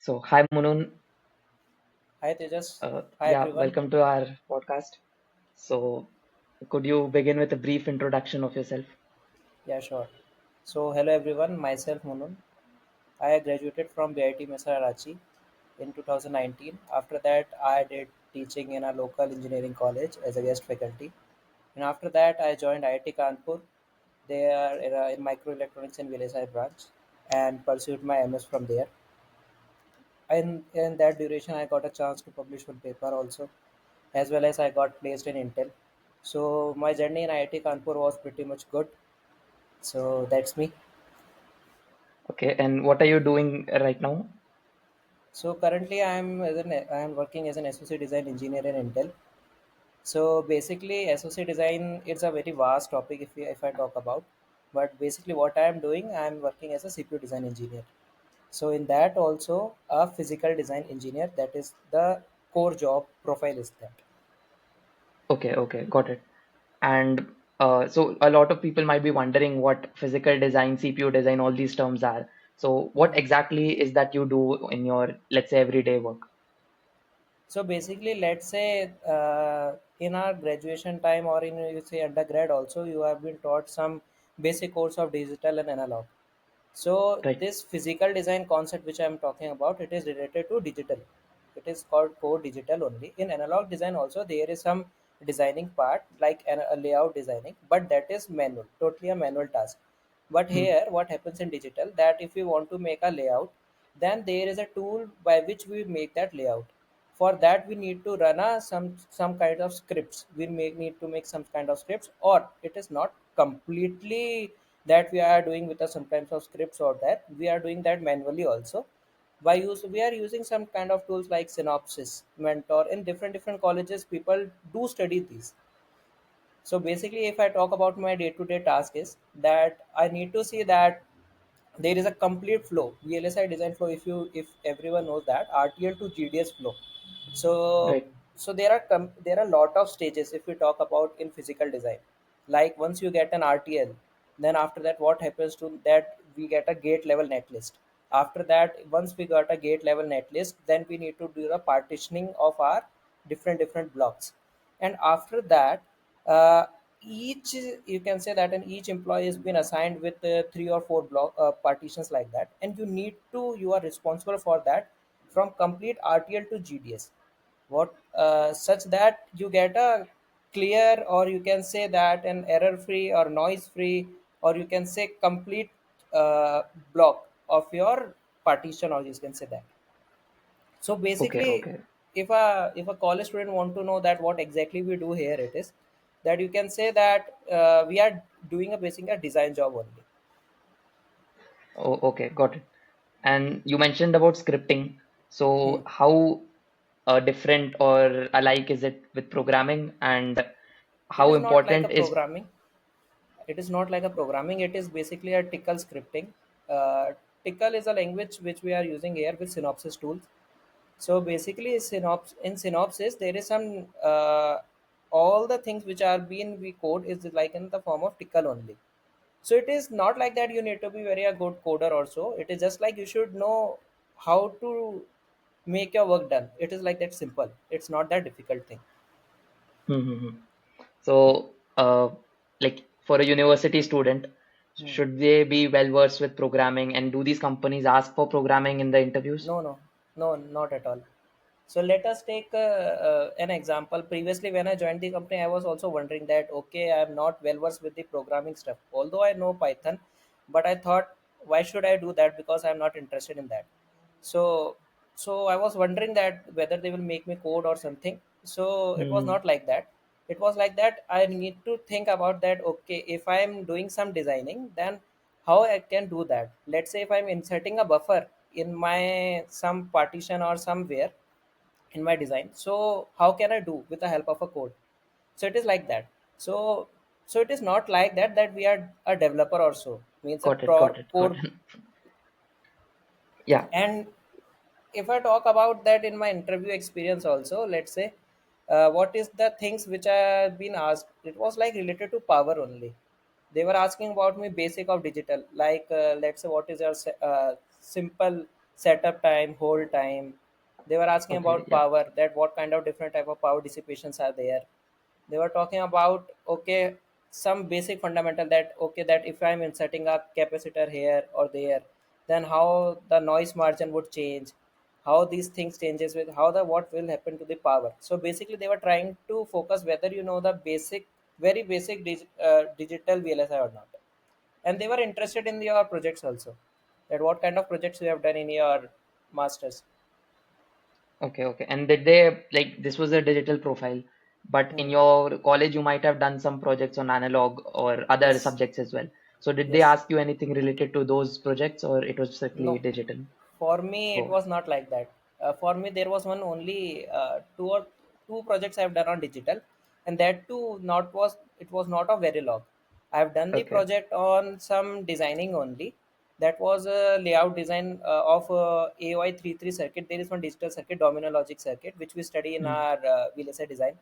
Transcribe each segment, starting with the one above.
So, hi Munoon. Hi Tejas. Hi Yeah, everyone. welcome to our podcast. So, could you begin with a brief introduction of yourself? Yeah, sure. So, hello everyone. Myself Munoon. I graduated from BIT Mesarachi in 2019. After that, I did teaching in a local engineering college as a guest faculty. And after that, I joined IIT Kanpur. They are in microelectronics and VLSI branch and pursued my MS from there. In that duration, I got a chance to publish one paper also, as well as I got placed in Intel. So my journey in IIT Kanpur was pretty much good. So that's me. Okay, and what are you doing right now? So currently I am working as an SoC Design Engineer in Intel. So basically SoC design it's a very vast topic if I talk about. But basically what I am doing I am working as a CPU design engineer. So in that also a physical design engineer, that is the core job profile is that. Okay, got it. And so, a lot of people might be wondering what physical design, CPU design, all these terms are. So, what Mhm. exactly is that you do in your, let's say, everyday work? So basically, let's say in our graduation time or in you say undergrad also, you have been taught some basic course of digital and analog. So Right. this physical design concept which I am talking about, it is related to digital. It is called core digital only. In analog design also, there is some designing part like a layout designing, but that is manual, totally a manual task. But Hmm. here, what happens in digital that if we want to make a layout, then there is a tool by which we make that layout. For that, we need to run some kind of scripts. Need to make some kind of scripts, or it is not completely that we are doing with some kinds of scripts, or that we are doing that manually also. We are using some kind of tools like Synopsys, Mentor. In different colleges, people do study these. So basically, if I talk about my day-to-day task is that I need to see that there is a complete flow, VLSI design flow. If everyone knows that RTL to GDS flow. So Right. there are a lot of stages if we talk about in physical design. Like once you get an RTL, then after that what happens to that we get a gate level netlist. After that, once we got a gate level netlist, then we need to do the partitioning of our different blocks. And after that, uh, each you can say that, and each employee has been assigned with three or four block partitions like that, and you are responsible for that from complete RTL to GDS. What such that you get a clear, or you can say that an error free or noise free, or you can say complete uh, block of your partition, or you can say that. So Okay, basically, okay. if a college student want to know that what exactly we do here, it is that you can say that we are doing a basic a design job only. Oh, okay, got it. And you mentioned about scripting. Hmm. So, how different or alike is it with programming, and It how is not like a important is programming. It is not like a programming. It is basically a tickle scripting. Uh, Tickle is a language which we are using here with Synopsys tools. So basically, in Synopsys, there is some all the things which are being we code is like in the form of tickle only. So it is not like that you need to be very a good coder or so. It is just like you should know how to make your work done. It is like that simple. It's not that difficult thing. Hmm. So, like for a university student, Hmm. should they be well versed with programming, and do these companies ask for programming in the interviews? No, not at all. So let us take an example. Previously, when I joined the company, I was also wondering that okay, I am not well versed with the programming stuff. Although I know Python, but I thought why should I do that because I am not interested in that. So so I was wondering that whether they will make me code or something. So it was Hmm. not like that. It was like that I need to think about that. Okay, if I am doing some designing, then how I can do that. Let's say if I'm inserting a buffer in my some partition or somewhere in my design, so how can I do with the help of a code? So it is like that. So so it is not like that we are a developer or so, means a Got core. it. Yeah. And if I talk about that in my interview experience also, let's say what is the things which I have been asked, it was like related to power only. They were asking about me basic of digital, like let's say what is your simple setup time, hold time. They were asking Okay, about yeah. power, that what kind of different type of power dissipations are there. They were talking about, okay, some basic fundamental, that okay, that if I'm inserting a capacitor here or there, then how the noise margin would change, how these things changes with how the what will happen to the power. So basically they were trying to focus whether you know the basic, very basic digital VLSI or not. And they were interested in your projects also, that what kind of projects you have done in your masters. Okay, okay. And did they, like, this was a digital profile, but in Hmm. your college you might have done some projects on analog or other Yes, subjects as well. So did they yes. ask you anything related to those projects, or it was strictly No, digital? for me it Oh, was not like that. For me there was one only two projects I have done on digital, and that too not was, it was not a very long. I have done the okay. project on some designing only. That was a layout design of AOI 33 circuit. There is one digital circuit, domino logic circuit, which we study in Hmm. our VLSI design.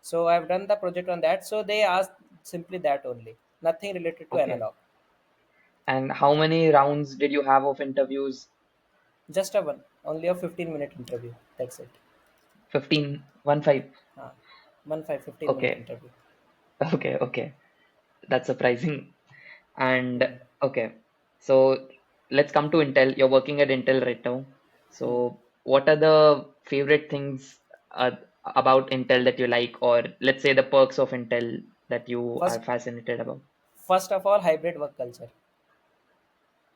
So I've done the project on that. So they asked simply that only, nothing related to Okay. analog. And how many rounds did you have of interviews? Just a one, only a 15-minute interview. That's it. 15, 1 5. Uh, 15 minute Okay. interview. Okay, okay. That's surprising. And Hmm. okay, so let's come to Intel. You're working at Intel right now. Hmm. So what are the favorite things about Intel that you like, or let's say the perks of Intel that you are First, fascinated about? first of all, hybrid work culture.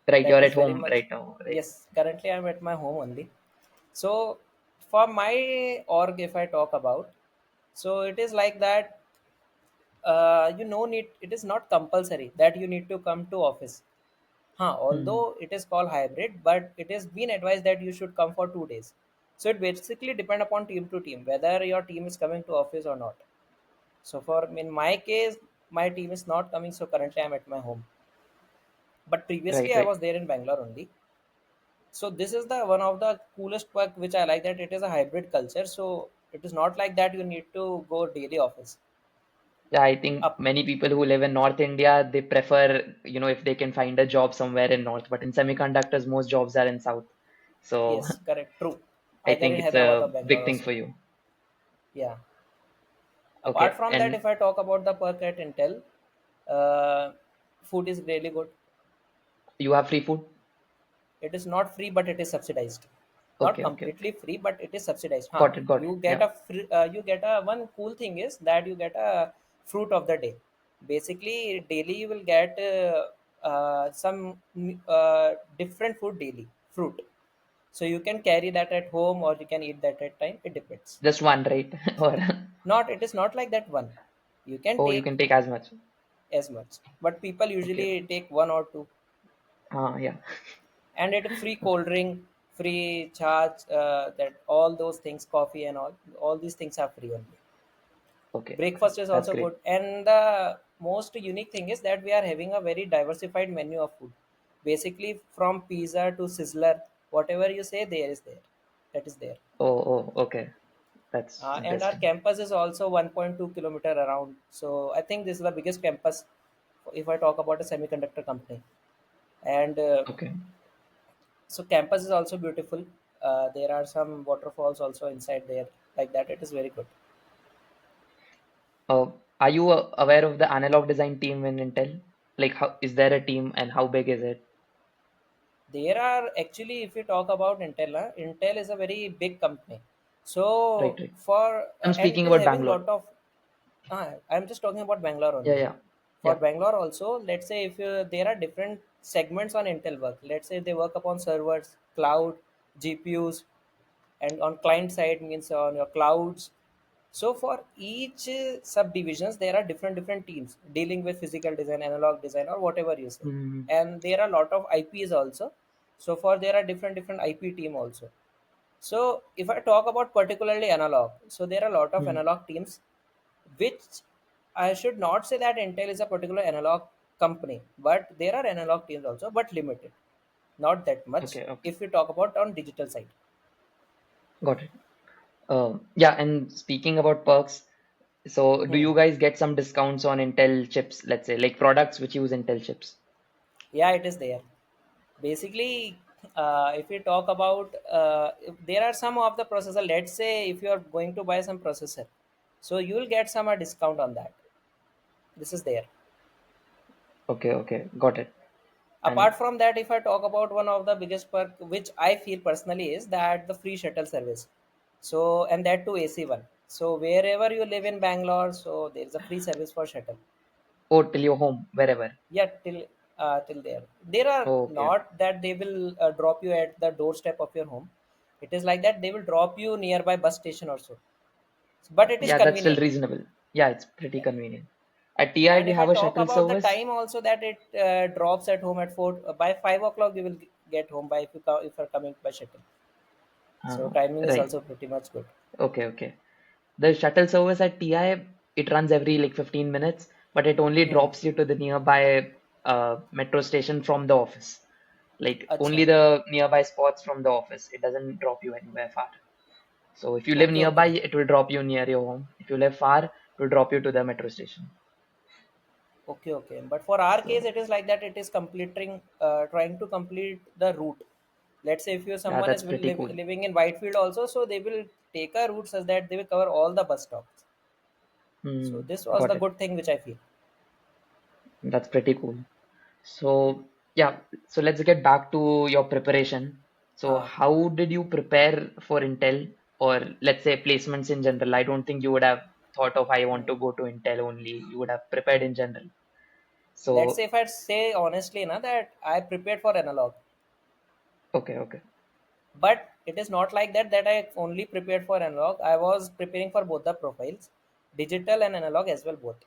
Right, That you're is at very home much. right now, right? Yes, currently I'm at my home only. So for my org, if I talk about, so it is like that. You know, need, it is not compulsory that you need to come to office. Huh, Hmm. although it is called hybrid, but it has been advised that you should come for 2 days. So it basically depend upon team to team whether your team is coming to office or not. So for in my case, my team is not coming. So currently I'm at my home. But previously Right, I right. was there in Bangalore only. So this is the one of the coolest perk which I like, that it is a hybrid culture. So it is not like that you need to go daily office. Yeah, I think Up. many people who live in North India, they prefer, if they can find a job somewhere in North, but in semiconductors, most jobs are in South. So Yes, correct, true. I Either think in it's Hyderabad or a big Bangalore thing for also. you. Yeah. Apart Okay, from that, and if I talk about the perk at Intel, uh, food is really good. you have free food? It is not free, but it is subsidized. Not Okay, okay, okay. completely free, but it is subsidized. Huh? Got it, got it. You get Yeah. a free, you get a one cool thing is that you get a fruit of the day. Basically, daily you will get some different food daily fruit. So you can carry that at home or you can eat that at time. It depends. Just one, right? Or Not, it is not like that one. You can oh, you take can take as much. as much, but people Okay. usually take one or two. Yeah. And it free cold drink, free charge, that all those things, coffee and all these things are free only. Okay, okay. Breakfast is That's also great. good, and the most unique thing is that we are having a very diversified menu of food, basically from pizza to sizzler, whatever you say there is there, that is there. Oh, oh, okay. That's And our interesting. campus is also 1.2 kilometer around, so I think this is the biggest campus if I talk about a semiconductor company. And Okay. so campus is also beautiful. There are some waterfalls also inside there, like that. It is very good. Are you aware of the analog design team in Intel? Like, how is there a team and how big is it? There are actually, if you talk about Intel, Intel is a very big company. Right, So right. for I'm and it speaking is about having Bangalore. lot of. I'm just talking about Bangalore Yeah, only. yeah, For yeah. Bangalore also, let's say if there are different segments on Intel work. Let's say they work upon servers, cloud, GPUs, and on client side means on your clouds. So for each subdivisions, there are different teams dealing with physical design, analog design, or whatever you say. Hmm. And there are a lot of IPs also. So for there are different IP team also. So if I talk about particularly analog, so there are a lot of Hmm. analog teams, which I should not say that Intel is a particular analog company, but there are analog teams also, but limited, not that much. Okay, okay. If we talk about on digital side. Got it. Yeah, and speaking about perks, so do Hmm. you guys get some discounts on Intel chips, let's say, like products which use Intel chips? Yeah, it is there. Basically, If we talk about, if there are some of the processor, let's say if you are going to buy some processor, so you will get some discount on that. This is there. Okay, okay, got it. Apart And from that, if I talk about one of the biggest perk, which I feel personally, is that the free shuttle service. So, and that too AC one. So wherever you live in Bangalore, so there is a free service for shuttle. oh, till your home, wherever. Yeah, till there. There are Oh, okay. not that they will drop you at the doorstep of your home. It is like that they will drop you nearby bus station also. But it is Yeah, that's still convenient. reasonable. Yeah, it's pretty Yeah. convenient. At TI, And we if I have a talk shuttle about the service. time also, that it drops at home at 4 by 5 o'clock you will get home by, if you're coming by shuttle. So timing is Right. also pretty much good. Okay, okay. The shuttle service at TI, it runs every like 15 minutes, but it only Hmm. drops you to the nearby metro station from the office. Like only Acha. the nearby spots from the office. It doesn't drop you anywhere far. So if you live Okay, nearby, okay. it will drop you near your home. If you live far, it will drop you to the metro station. Okay, okay. But for our case, So it is like that. It is completing, trying to complete the route. Let's say if you yeah, someone that's is pretty cool. living in Whitefield also, so they will take a route such that they will cover all the bus stops. So Hmm, this was the got it. good thing which I feel. That's pretty cool. So yeah, so let's get back to your preparation. So Uh, how did you prepare for Intel or let's say placements in general? I don't think you would have thought of I want hmm. to go to Intel only. You would have prepared in general. Let's say So if I say honestly, na, that I prepared for analog, okay, okay. but it is not like that that I only prepared for analog. I was preparing for both the profiles, digital and analog as well both.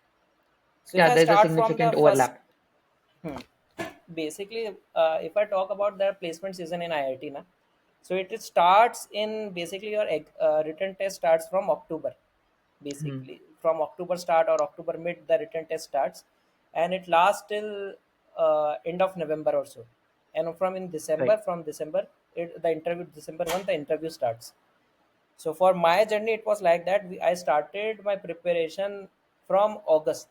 So if Yeah, I there's a start from the significant first, overlap. hmm, basically, if I talk about the placement season in IIT, na, so it starts in basically your written test starts from October. Hmm, Basically, from October start or October mid, the written test starts, and it lasts till end of November or so. And right. From December, the interview December 1, the interview starts. So for my journey, it was like that. I started my preparation from August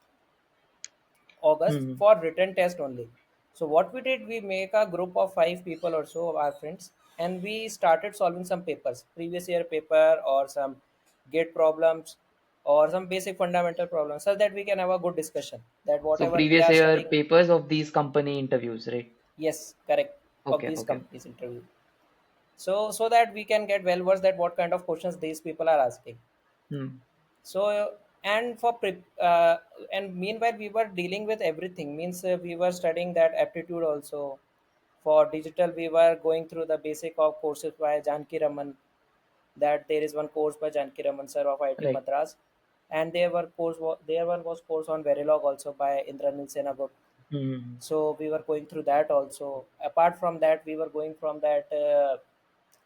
Hmm, for written test only. So what we did, we make a group of 5 people or so of our friends, and we started solving some papers, previous year paper or some gate problems or some basic fundamental problems, so that we can have a good discussion. That so whatever we previous are year studying, papers of these company interviews, right? yes, correct, of Okay, these okay. companies interview. So that we can get well versed that what kind of questions these people are asking. Hmm, So and and meanwhile we were dealing with everything. Means we were studying that aptitude also. For digital, we were going through the basic of courses by Janki Raman. That there is one course by Janki Raman sir of IIT right. Madras, and there one was course on Verilog also by Indranil Senagut. Hmm, So we were going through that also. Apart from that, we were going from that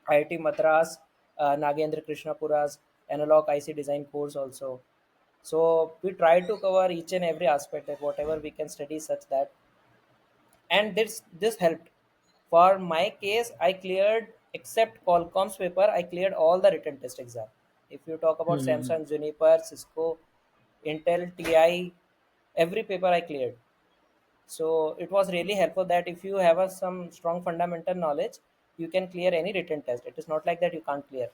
IIT Madras, Nagendra Krishnapura's analog IC design course also. So we try to cover each and every aspect that whatever we can study such that, and this helped. For my case, I cleared except Qualcomm's paper. I cleared all the written test exam. If you talk about hmm. Samsung, Juniper, Cisco, Intel, TI, every paper I cleared. So it was really helpful that if you have some strong fundamental knowledge, you can clear any written test. It is not like that you can't clear.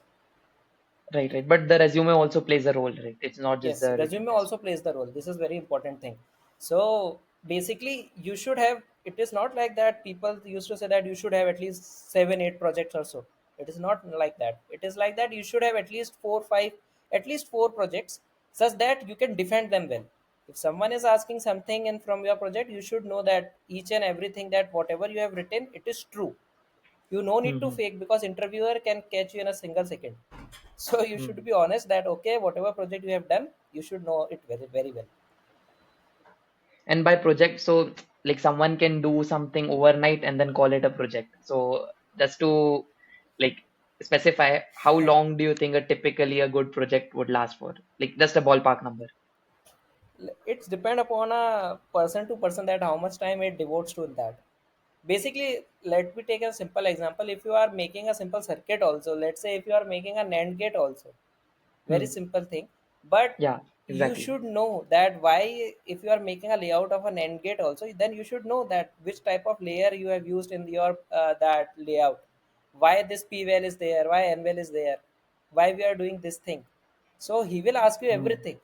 Right, right. But the resume also plays a role, right? It's not just Yes, the written resume test. also plays the role. This is very important thing. So basically, you should have. It is not like that. People used to say that you should have at least 7, 8 projects or so. It is not like that. It is like that you should have at least 4, 5, at least 4 projects, such that you can defend them well. If someone is asking something and from your project, you should know that each and everything that whatever you have written, it is true. You no need to Hmm, fake because interviewer can catch you in a single second. So you hmm. should be honest that okay, whatever project you have done, you should know it very very well. And by project, so like someone can do something overnight and then call it a project. So just to like specify, how long do you think typically a good project would last for? Like just a ballpark number. It's depend upon a person to person that how much time it devotes to that. Basically, let me take a simple example. If you are making a simple circuit also, let's say if you are making a NAND gate also, very Hmm. simple thing, but Yeah. you exactly. should know that why, if you are making a layout of an end gate also, then you should know that which type of layer you have used in your that layout, why this pval is there, why nval is there, why we are doing this thing. So he will ask you Hmm. everything.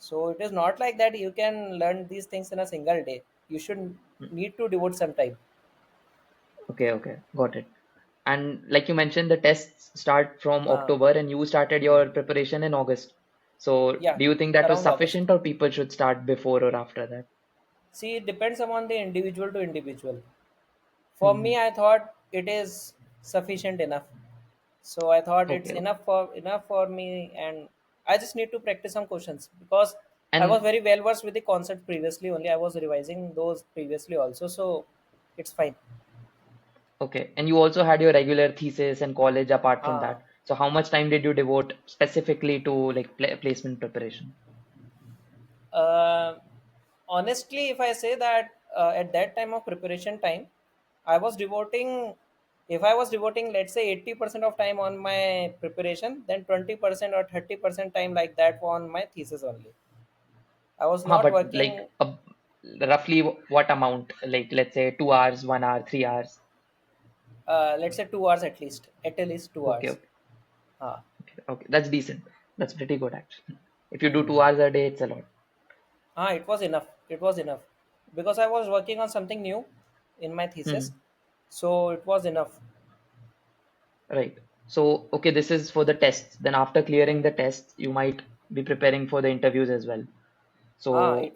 So it is not like that you can learn these things in a single day. You should Hmm. need to devote some time. Okay, okay, got it. And like you mentioned, the tests start from uh, October and you started hmm. your preparation in August. So Yeah, do you think that was around August. sufficient or people should start before or after that? See, it depends upon the individual to individual. For Hmm. me, I thought it is sufficient enough. So I thought it's Okay, okay. enough for me, and I just need to practice some questions because I was And very well versed with the concept previously. Only I was revising those previously also, so it's fine. okay, and you also had your regular thesis and college apart from Uh, that. So how much time did you devote specifically to like placement preparation? uh, Honestly, if I say that at that time of preparation time, I was devoting. If I was devoting, let's say 80% of time on my preparation, then 20% or 30% time like that on my thesis only. I was Huh, not but like working, roughly what amount? Like let's say 2 hours, 1 hour, 3 hours. let's say 2 hours at least two Okay, hours. okay, Ah, okay, okay. That's decent. That's pretty good actually. If you do 2 hours a day, it's a lot. it was enough. It was enough because I was working on something new in my thesis, Hmm. so it was enough. Right. So, okay, this is for the tests. Then after clearing Hmm. the tests, you might be preparing for the interviews as well. Ah, So,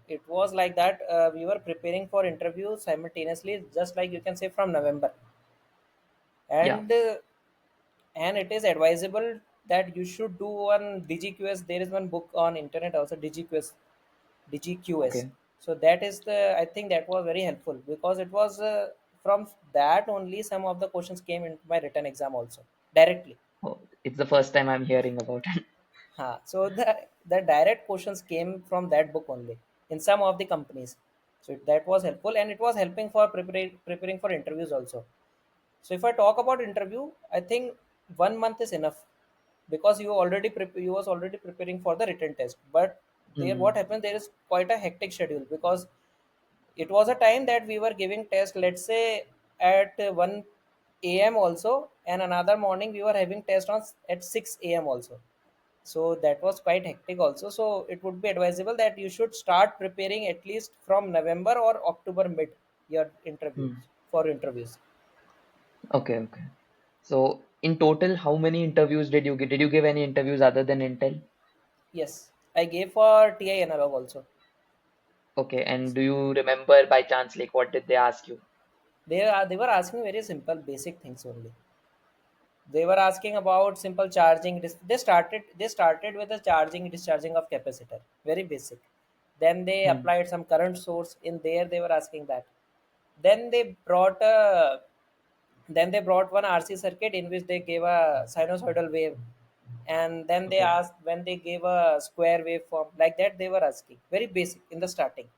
it was like that. We were preparing for interviews simultaneously, just like you can say from November, yeah. and it is advisable that you should do one DGQS. There is one book on internet also, DGQS. Okay. So that is the, I think that was very helpful because it was from that only some of the questions came into my written exam also directly. Oh, it's the first time I'm hearing about it. So the direct questions came from that book only in some of the companies. So that was helpful, and it was helping for preparing for interviews also. So if I talk about interview, I think 1 month is enough because you was already preparing for the written test. But there, what Hmm. happened? There is quite a hectic schedule because it was a time that we were giving test. Let's say at 1 a.m. also, and another morning we were having test on at 6 a.m. also. So that was quite hectic also. So it would be advisable that you should start preparing at least from November or October mid your interviews Hmm. for interviews. Okay, okay. So, in total, how many interviews did you give? Did you give any interviews other than Intel? Yes, I gave for TI analog also. Okay, and do you remember by chance, like, what did they ask you? They were asking very simple basic things only. They were asking about simple charging. They started with the charging discharging of capacitor, very basic. Then they Hmm. applied some current source in there. They were asking that. Then they brought a then they brought one RC circuit in which they gave a sinusoidal wave, and then they Okay. asked when they gave a square waveform like that. They were asking very basic in the starting.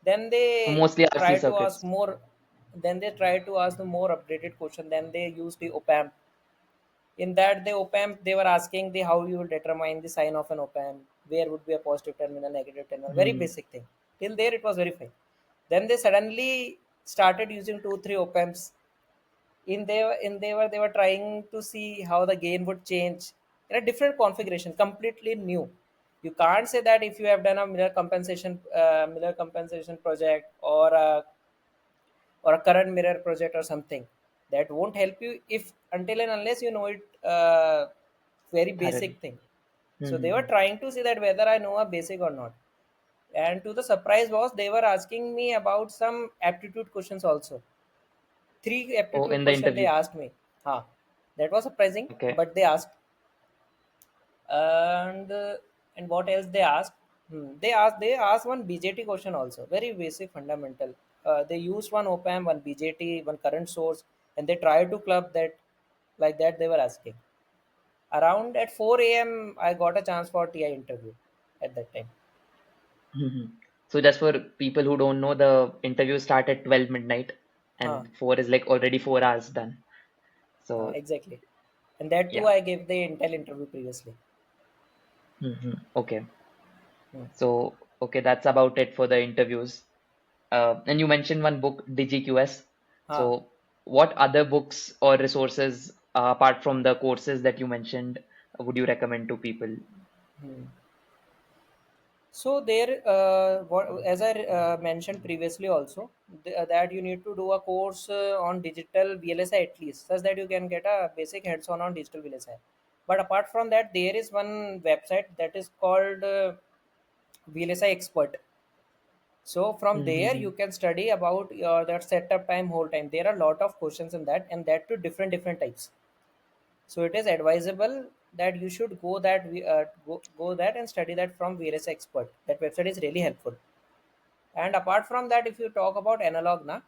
Then So they mostly RC try to ask circuits. more. Then they try to ask the more updated question. Then they use the op amp. In that the op amp, they were asking the how you will determine the sign of an op amp, where would be a positive terminal, negative terminal. Very Hmm. basic thing. Till there it was very fine. Then they suddenly started using 2 3 op amps. They were trying to see how the gain would change in a different configuration, completely new. You can't say that if you have done a mirror compensation project or a current mirror project or something, that won't help you if until and unless you know it, very Thoroughly. basic thing. So they were Hmm. trying to see that whether I know a basic or not. And to the surprise was they were asking me about some aptitude questions also. Three Oh, aptitude in the question they interview. asked me. Huh. That was surprising, Okay. but they asked. And what else they asked? They asked one BJT question also, very basic fundamental. They used one op amp, one BJT, one current source, and they tried to club that, like that they were asking. Around at 4 a.m. I got a chance for TI interview at that time. Mhm. So just for people who don't know, the interviews start at 12 midnight Huh. and 4 is like already 4 hours done. So Exactly. And that too yeah. I gave the Intel interview previously. Okay. Hmm. So, okay, that's about it for the interviews. And you mentioned one book, DigiQS. Huh. So, what other books or resources, apart from the courses that you mentioned, would you recommend to people? Hmm. So there, as I mentioned previously also, that you need to do a course on digital VLSI at least, such that you can get a basic hands-on on digital VLSI. But apart from that, there is one website that is called VLSI Expert. So from there, Mm-hmm. you can study about your that setup time, whole time. There are a lot of questions in that, and that to different types. So it is advisable that you should go that and study that from various expert. That website is really helpful. And apart from that, if you talk about analog na,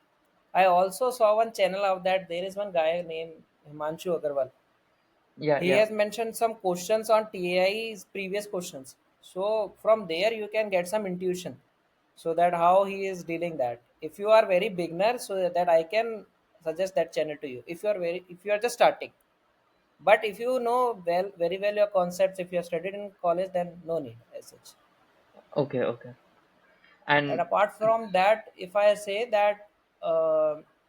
I also saw one channel of that. There is one guy named Himanshu Agarwal. Yeah, He yeah. has mentioned some questions on TAI's previous questions. So from there you can get some intuition, so that how he is dealing that. If you are very beginner, so that I can suggest that channel to you. If you are just starting, but if you know very well your concepts, if you have studied in college, then no need as such. Okay, okay. And And apart from that, if I say that,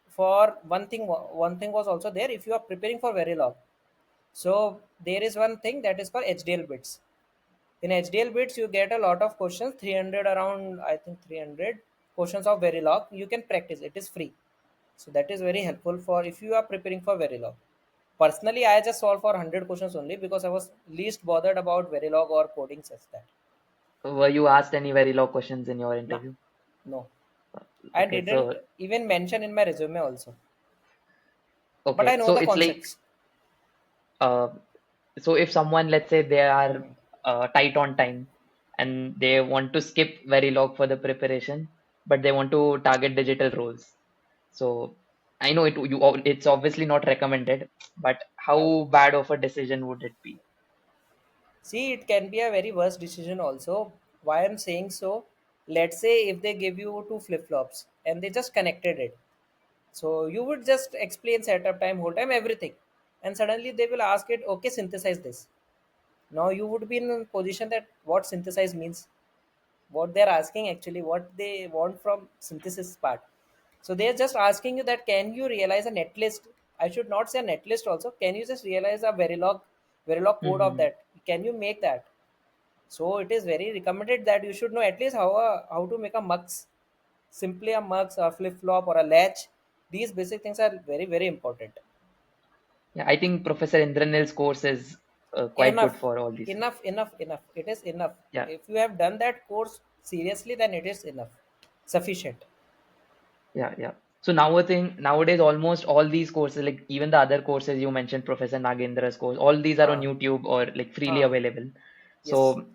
for one thing was also there. If you are preparing for very long, so there is one thing that is called HDL bits. In HDL bits, you get a lot of questions, 300 around, I think 300 questions of very long. You can practice. It is free. So that is very helpful for if you are preparing for very long. Personally, I just solved for 100 questions only because I was least bothered about Verilog or coding such that. were you asked any very low questions in your Nah, interview? no. I Okay, didn't so even mention in my resume also. But I okay, know so the it's like concepts. uh, so if someone, let's say, they are Hmm. tight on time and they want to skip Verilog for the preparation, but they want to target digital roles. So I know it's obviously not recommended, but Yeah. how bad of a decision would it be? See, it can be a very worst decision also. Why I'm saying so? Let's say if they give you two flip flops and they just connected it. So you would just explain setup time, whole time, everything. And suddenly they will ask it, okay, synthesize this. Now you would be in a position that what synthesize means, what they're asking actually, what they want from synthesis part. So they're just asking you that can you realize a netlist? I should not say a netlist also. Can you just realize a Verilog code of Hmm. that? Can you make that? So it is very recommended that you should know at least how to make a mux, simply a mux, a flip flop, or a latch. These basic things are very important. Yeah, I think Professor Indranil's course is quite good Enough, for all these things. enough. It is enough. Yeah, If you have done that course seriously, then it is enough, sufficient. yeah, yeah. So nowadays almost all these courses, like even the other courses you mentioned, Professor Nagendra's course, all these are on Huh, YouTube or like freely huh. available. Yes. So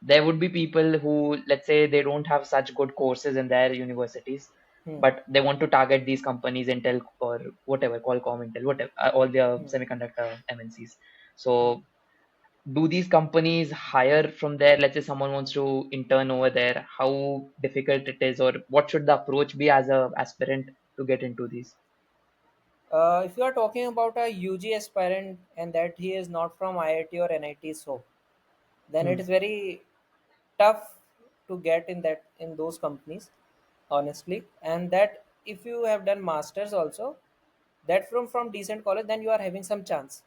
there would be people who, let's say, they don't have such good courses in their universities, Hmm. but they want to target these companies, Intel or whatever, Qualcomm, Intel, whatever, all the Hmm. semiconductor MNCs. Hmm. So do these companies hire from there? Let's say someone wants to intern over there, how difficult it is, or what should the approach be as a aspirant to get into these? If you are talking about a UG aspirant and that he is not from IIT or NIT, so then it Hmm. is very tough to get in that in those companies, honestly. And that if you have done masters also, that from decent college, then you are having some chance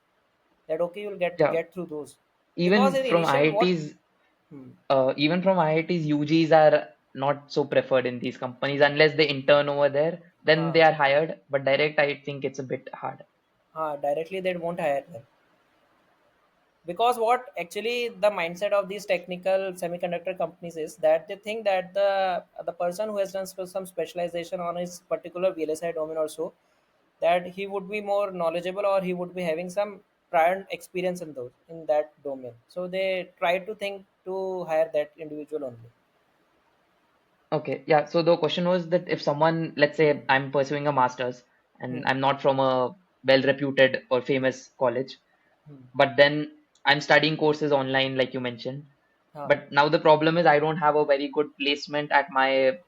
that okay you'll Yeah, get through those, because even in from initial what. IITs, Hmm. even from IITs, UGs are not so preferred in these companies unless they intern over there. Then uh, they are hired, but direct, I think it's a bit hard. Directly they won't hire them, because what actually the mindset of these technical semiconductor companies is that they think that the person who has done some specialization on his particular VLSI domain or so, that he would be more knowledgeable or he would be having some prior experience in that domain, so they try to think to hire that individual only. Okay, yeah. So the question was that if someone, let's Hmm. say I'm pursuing a master's and Hmm. I'm not from a well-reputed or famous college, Hmm. but then I'm studying courses online, like you mentioned. Huh. But now the problem is I don't have a very good placement at my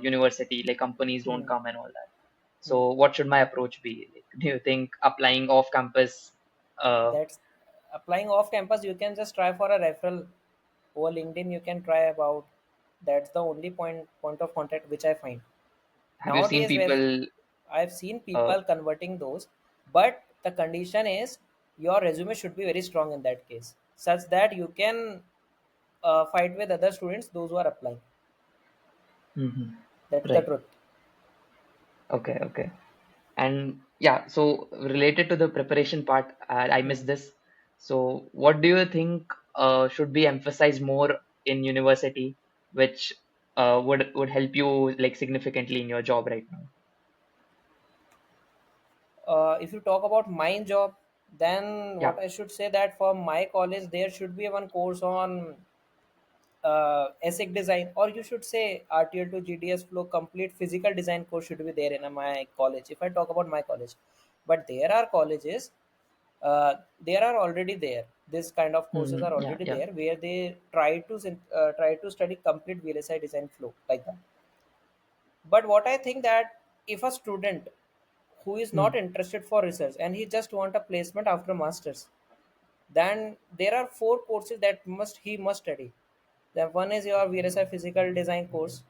university, like companies don't Hmm. come and all that. Hmm. So what should my approach be? Like, do you think applying off campus? Uh, That's applying off campus. You can just try for a referral. over LinkedIn you can try about. That's the only point of contact which I find Have you seen nowadays. Where people? I've seen Uh, people converting those, but the condition is your resume should be very strong in that case, such that you can fight with other students those who are applying. mhm. That's the Right. truth. Okay. Okay. And yeah, so related to the preparation part, I Hmm. missed this. So, what do you think should be emphasized more in university, which would help you like significantly in your job right now? If you talk about my job, then Yeah. what I should say that for my college there should be one course on ASIC design, or you should say RTL to GDS flow complete physical design course should be there in my college. If I talk about my college, but there are colleges, there are already there. This kind of courses are Yeah. already Yeah. there where they try to study complete VLSI design flow like that. But what I think that if a student who is not Hmm. interested for research and he just want a placement after masters, then there are four courses that must study. The one is your VLSI physical design course,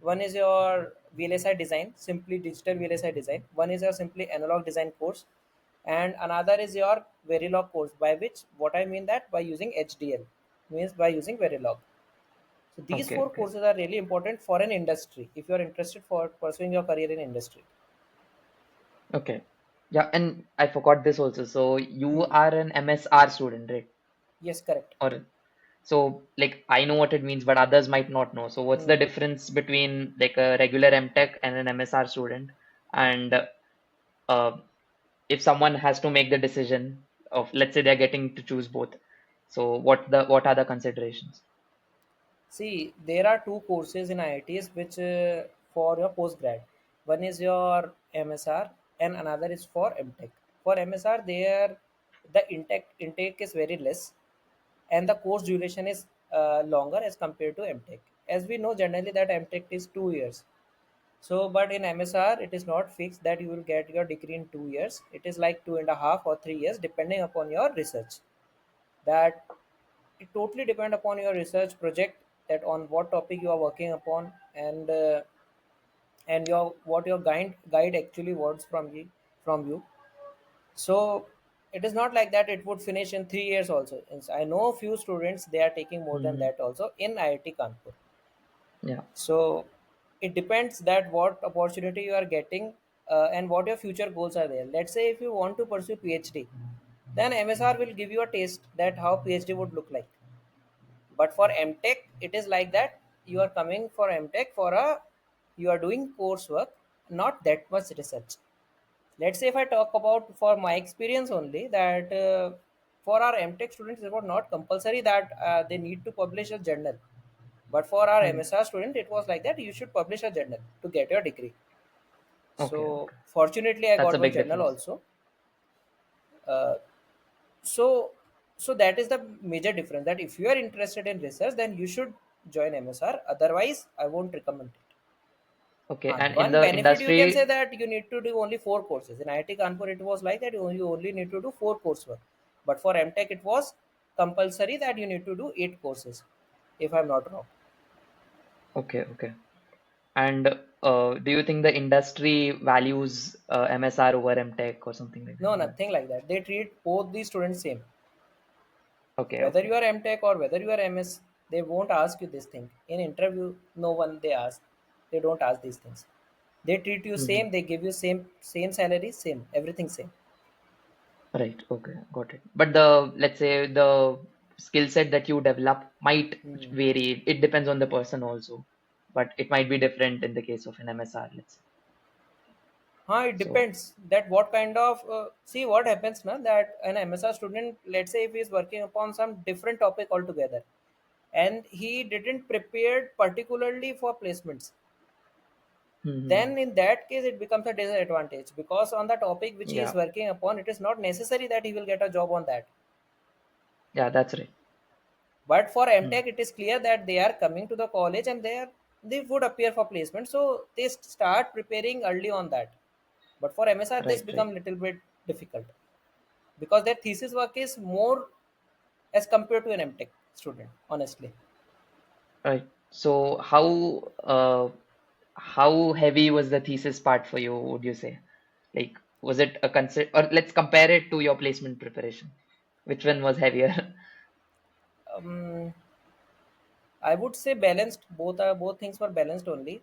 one is your VLSI design, simply digital VLSI design, one is your simply analog design course, and another is your Verilog course, by which what I mean that by using HDL means by using Verilog. So these Okay. four Okay. courses are really important for an industry if you are interested for pursuing your career in industry. Okay. Yeah, and I forgot this also. So you Hmm. are an MSR student, right? Yes, correct. Or so like I know what it means, but others might not know. So what's the Hmm. difference between like a regular M.Tech and an MSR student? And uh, if someone has to make the decision of, let's say they're getting to choose both, so what are the considerations? See, there are two courses in IITs which for your postgrad. One is your MSR and another is for M.Tech. For MSR, there the intake is very less and the course duration is longer as compared to M.Tech. As we know generally that M.Tech is 2 years. So, but in MSR, it is not fixed that you will get your degree in 2 years. It is like 2.5 or 3 years, depending upon your research. That it totally depend upon your research project, that on what topic you are working upon, and your what your guide actually wants from you. So it is not like that it would finish in 3 years also. I know a few students they are taking more than Hmm. that also in IIT Kanpur. Yeah. So it depends that what opportunity you are getting, and what your future goals are there. Let's say if you want to pursue PhD, then MSR will give you a taste that how PhD would look like. But for M.Tech, it is like that you are coming for M.Tech for a you are doing coursework, not that much research. Let's say if I talk about for my experience only that for our M.Tech students, it was not compulsory that they need to publish a journal. But for our Hmm. MSR student, it was like that you should publish a journal to get your degree. Okay. So Okay. fortunately, I That's got a one big journal difference. also. Uh, so so that is the major difference. That if you are interested in research, then you should join MSR. Otherwise, I won't recommend it. Okay. And in One the benefit you can say industry, that you need to do only four courses. In IIT Kanpur, it was like that you only need to do four coursework. But for M.Tech, it was compulsory that you need to do 8 courses, if I'm not wrong. okay. Okay. And do you think the industry values MSR over M.Tech or something like that? No, nothing like that. They treat both the students same. Okay. Whether Okay. you are M.Tech or whether you are MS, they won't ask you this thing. In interview, no one they ask. They don't ask these things. They treat you Hmm. same. They give you same salary, same everything same. Right. Okay. Got it. But the, let's say the skill set that you develop might Hmm. vary. It depends on the person also, but it might be different in the case of an MSR, let's say. It So, depends that what kind of see what happens now that an MSR student, let's say if he is working upon some different topic altogether, and he didn't prepare particularly for placements, hmm. then in that case it becomes a disadvantage because on the topic which he is Yeah. working upon, it is not necessary that he will get a job on that. Yeah, that's right. But for Hmm. M.Tech, it is clear that they are coming to the college and they would appear for placement, so they start preparing early on that. But for MSR, this Right. Right. become little bit difficult because their thesis work is more as compared to an M.Tech student, honestly. Right. So how heavy was the thesis part for you, would you say? Like, was it a consider, or let's compare it to your placement preparation. Which one was heavier? Um, I would say balanced. Both things were balanced only.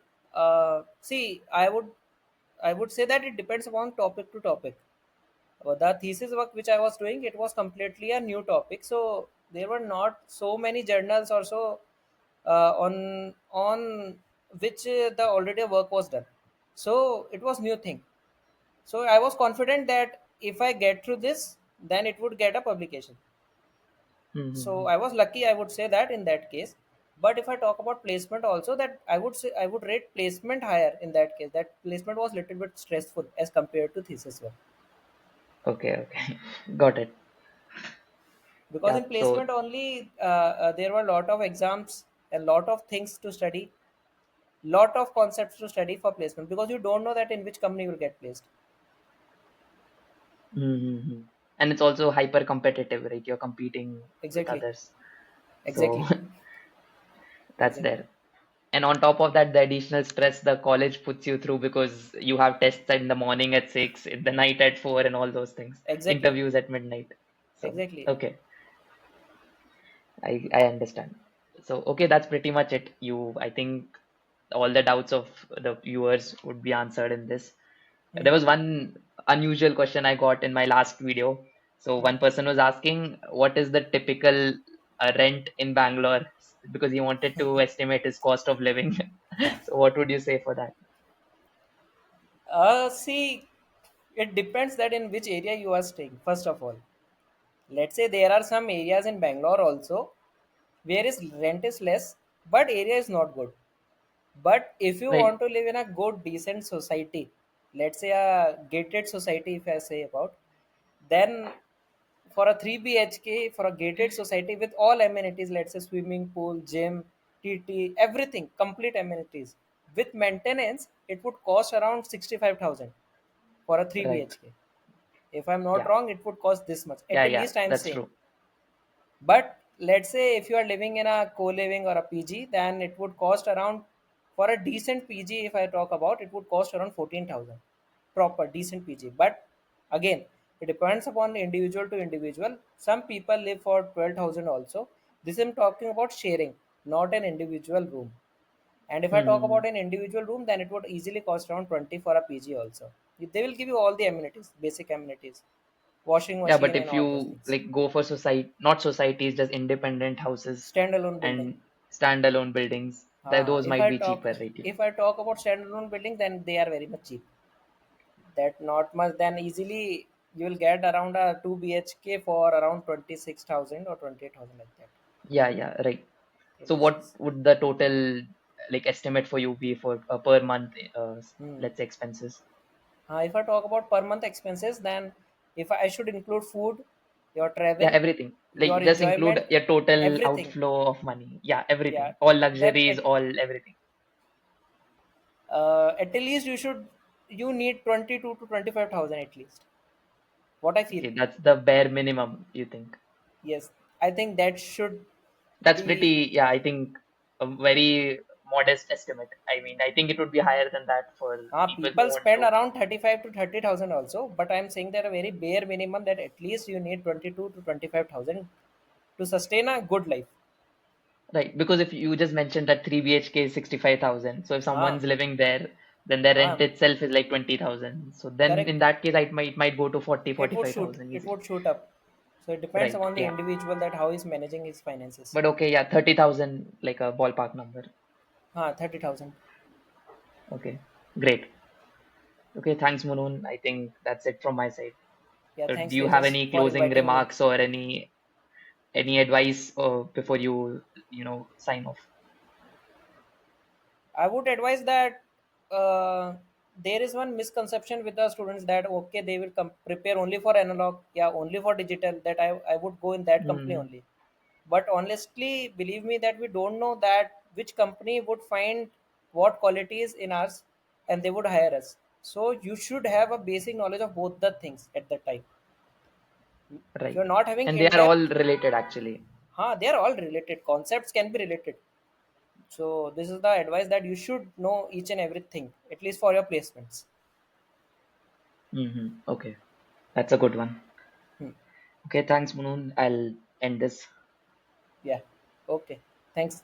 See, I would say that it depends upon topic to topic. The thesis work which I was doing, it was completely a new topic, so there were not so many journals or so on which the already work was done. So it was new thing. So I was confident that if I get through this, then it would get a publication. So Mm-hmm. I was lucky, I would say that in that case. But if I talk about placement also, that I would say I would rate placement higher in that case. That placement was little bit stressful as compared to thesis work. Okay, okay. Got it. Because Yeah. in So, placement only there were a lot of exams, a lot of things to study, lot of concepts to study for placement, because you don't know that in which company you will get placed. mm-hmm. And it's also hyper competitive, right? You're competing with Exactly. others. So Exactly. that's Exactly. there. And on top of that, the additional stress the college puts you through because you have tests in the morning at 6, in the night at 4, and all those things. Exactly. Interviews at midnight. So, Exactly. okay, I understand. So, okay, that's pretty much it. I think all the doubts of the viewers would be answered in this. There Hmm. was one unusual question I got in my last video. So, Hmm. one person was asking, what is the typical rent in Bangalore? Because he wanted to estimate his cost of living. So, what would you say for that? See, it depends that in which area you are staying. First of all, let's say there are some areas in Bangalore also where is rent is less, but area is not good. But if you Right. want to live in a good, decent society, let's say a gated society, if I say about, then for a 3 BHK, for a gated society with all amenities, let's say swimming pool, gym, TT, everything, complete amenities, with maintenance, it would cost around 65,000 for a 3 Right. BHK. If I'm not Yeah. wrong, it would cost this much. At Yeah. Yeah. least I'm That's saying. true. But let's say if you are living in a co-living or a PG, then it would cost around, for a decent PG, if I talk about, it would cost around 14,000. Proper decent PG. But again, it depends upon individual to individual. Some people live for 12,000 also. This I'm talking about sharing, not an individual room. And if I talk Hmm. about an individual room, then it would easily cost around 20 for a PG also. They will give you all the amenities, basic amenities, washing Yeah, machine but and if all those you things. like go for society, not societies, just independent houses Standalone building. and standalone buildings, those If might I be talk cheaper, right? if I talk about standalone building, then they are very much cheap. That not much. Then easily you will get around a 2 BHK for around 26,000 or 28,000 like that. Yeah, yeah, right. So what 26. would the total like estimate for you be for per month, Hmm. let's say expenses? If I talk about per month expenses, then if I should include food, your Yeah, travel, everything. your Like just include enjoyment, your total everything. outflow of money. Yeah, Yeah. everything. All Then luxuries, all everything. at least you need 22 to 25,000 at least. What I feel. Okay, that's the bare minimum, you think? Yes, I think that should That's be. pretty, yeah, I think a very modest estimate. I mean, I think it would be higher than that for people who People want spend to. around 35 to 30,000 also, but I'm saying that a very bare minimum, that at least you need 22 to 25,000 to sustain a good life. Right, because if you just mentioned that 3 BHK is 65,000, so if Ah, someone's living there, then their rent ah, itself is like 20,000. So then in correct. that case, it might go to 40, It would 45,000 easily. shoot up. So it depends Right, upon the yeah. individual that how he's managing his finances. But okay, yeah, 30,000, like a ballpark number. 30,000. Okay, great. Okay, thanks, Munoon. I think that's it from my side. Yeah, So do thanks you have Tejas any for closing inviting me. remarks or any advice before you sign off? I would advise that uh, there is one misconception with the students that okay, they will prepare only for analog, yeah, only for digital, that I would go in that company Hmm. only. But honestly, believe me that we don't know that which company would find what qualities in us and they would hire us. So you should have a basic knowledge of both the things at that time. If Right. you're not having And they in are all depth, related actually. they are all related. Concepts can be related. So this is the advice that you should know each and everything, at least for your placements. Okay, that's a good one. Hmm. Okay, thanks, Munoon. I'll end this. Yeah. Okay. Thanks.